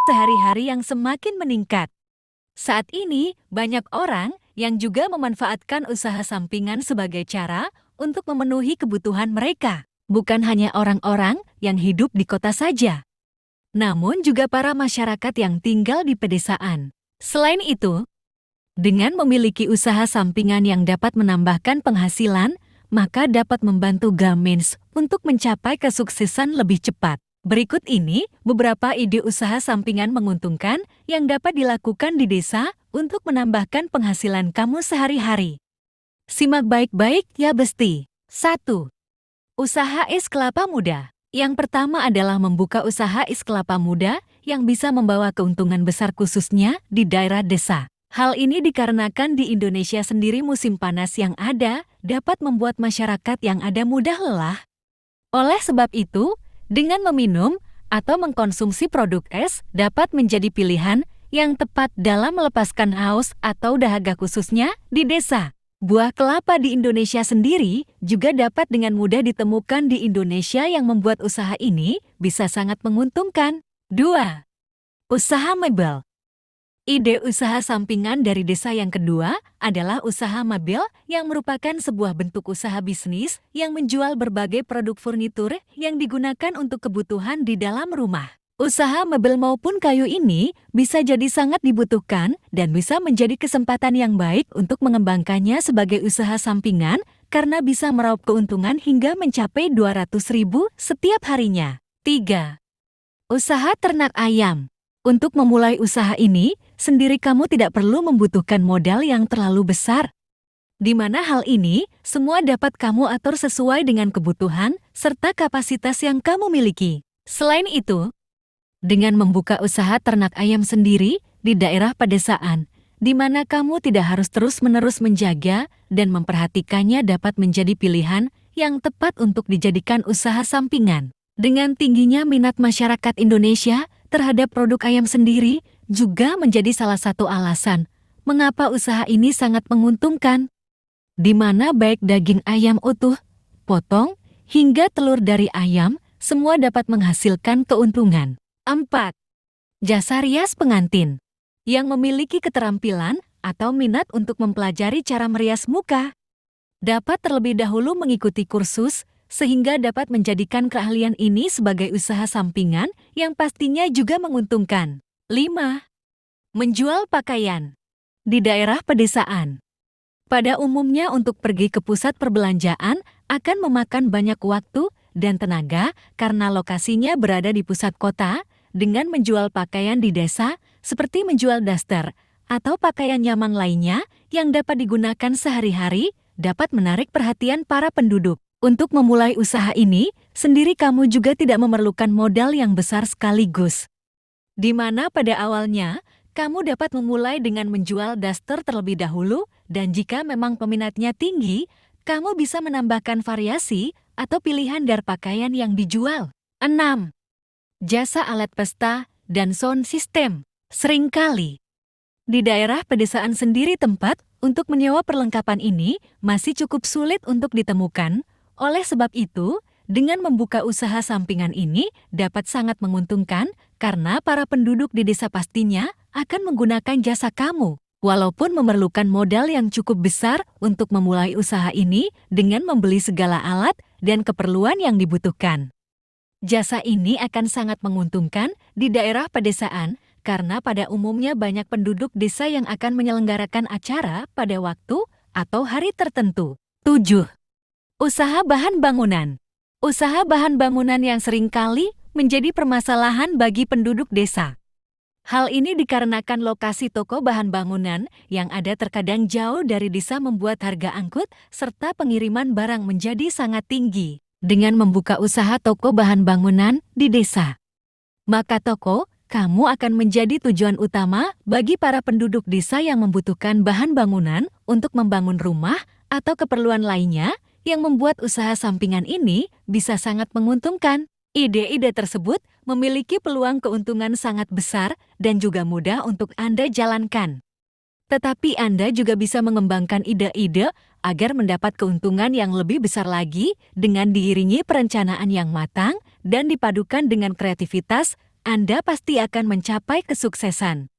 sehari-hari yang semakin meningkat. Saat ini, banyak orang yang juga memanfaatkan usaha sampingan sebagai cara untuk memenuhi kebutuhan mereka. Bukan hanya orang-orang yang hidup di kota saja, namun juga para masyarakat yang tinggal di pedesaan. Selain itu, dengan memiliki usaha sampingan yang dapat menambahkan penghasilan, maka dapat membantu Gramins untuk mencapai kesuksesan lebih cepat. Berikut ini beberapa ide usaha sampingan menguntungkan yang dapat dilakukan di desa untuk menambahkan penghasilan kamu sehari-hari. Simak baik-baik ya Besti. 1. Usaha es kelapa muda. Yang pertama adalah membuka usaha es kelapa muda yang bisa membawa keuntungan besar khususnya di daerah desa. Hal ini dikarenakan di Indonesia sendiri musim panas yang ada dapat membuat masyarakat yang ada mudah lelah. Oleh sebab itu, dengan meminum atau mengkonsumsi produk es dapat menjadi pilihan yang tepat dalam melepaskan haus atau dahaga khususnya di desa. Buah kelapa di Indonesia sendiri juga dapat dengan mudah ditemukan di Indonesia yang membuat usaha ini bisa sangat menguntungkan. 2. Usaha mebel. Ide usaha sampingan dari desa yang kedua adalah usaha mebel yang merupakan sebuah bentuk usaha bisnis yang menjual berbagai produk furnitur yang digunakan untuk kebutuhan di dalam rumah. Usaha mebel maupun kayu ini bisa jadi sangat dibutuhkan dan bisa menjadi kesempatan yang baik untuk mengembangkannya sebagai usaha sampingan karena bisa meraup keuntungan hingga mencapai 200.000 setiap harinya. 3. Usaha ternak ayam. Untuk memulai usaha ini, sendiri kamu tidak perlu membutuhkan modal yang terlalu besar. Di mana hal ini semua dapat kamu atur sesuai dengan kebutuhan serta kapasitas yang kamu miliki. Selain itu, dengan membuka usaha ternak ayam sendiri di daerah pedesaan, di mana kamu tidak harus terus-menerus menjaga dan memperhatikannya dapat menjadi pilihan yang tepat untuk dijadikan usaha sampingan. Dengan tingginya minat masyarakat Indonesia terhadap produk ayam sendiri juga menjadi salah satu alasan mengapa usaha ini sangat menguntungkan. Di mana baik daging ayam utuh, potong, hingga telur dari ayam, semua dapat menghasilkan keuntungan. 4. Jasa rias pengantin. Yang memiliki keterampilan atau minat untuk mempelajari cara merias muka dapat terlebih dahulu mengikuti kursus sehingga dapat menjadikan keahlian ini sebagai usaha sampingan yang pastinya juga menguntungkan. 5. Menjual pakaian. Di daerah pedesaan, pada umumnya untuk pergi ke pusat perbelanjaan akan memakan banyak waktu dan tenaga karena lokasinya berada di pusat kota. Dengan menjual pakaian di desa, seperti menjual daster atau pakaian nyaman lainnya yang dapat digunakan sehari-hari, dapat menarik perhatian para penduduk. Untuk memulai usaha ini, sendiri kamu juga tidak memerlukan modal yang besar sekaligus. Di mana pada awalnya, kamu dapat memulai dengan menjual daster terlebih dahulu, dan jika memang peminatnya tinggi, kamu bisa menambahkan variasi atau pilihan dari pakaian yang dijual. 6. Jasa alat pesta dan sound system. Seringkali di daerah pedesaan sendiri tempat untuk menyewa perlengkapan ini masih cukup sulit untuk ditemukan. Oleh sebab itu, dengan membuka usaha sampingan ini dapat sangat menguntungkan karena para penduduk di desa pastinya akan menggunakan jasa kamu. Walaupun memerlukan modal yang cukup besar untuk memulai usaha ini dengan membeli segala alat dan keperluan yang dibutuhkan. Jasa ini akan sangat menguntungkan di daerah pedesaan karena pada umumnya banyak penduduk desa yang akan menyelenggarakan acara pada waktu atau hari tertentu. 7. Usaha bahan bangunan. Usaha bahan bangunan yang seringkali menjadi permasalahan bagi penduduk desa. Hal ini dikarenakan lokasi toko bahan bangunan yang ada terkadang jauh dari desa membuat harga angkut serta pengiriman barang menjadi sangat tinggi. Dengan membuka usaha toko bahan bangunan di desa, maka toko kamu akan menjadi tujuan utama bagi para penduduk desa yang membutuhkan bahan bangunan untuk membangun rumah atau keperluan lainnya yang membuat usaha sampingan ini bisa sangat menguntungkan. Ide-ide tersebut memiliki peluang keuntungan sangat besar dan juga mudah untuk Anda jalankan. Tetapi Anda juga bisa mengembangkan ide-ide agar mendapat keuntungan yang lebih besar lagi dengan diiringi perencanaan yang matang dan dipadukan dengan kreativitas Anda pasti akan mencapai kesuksesan.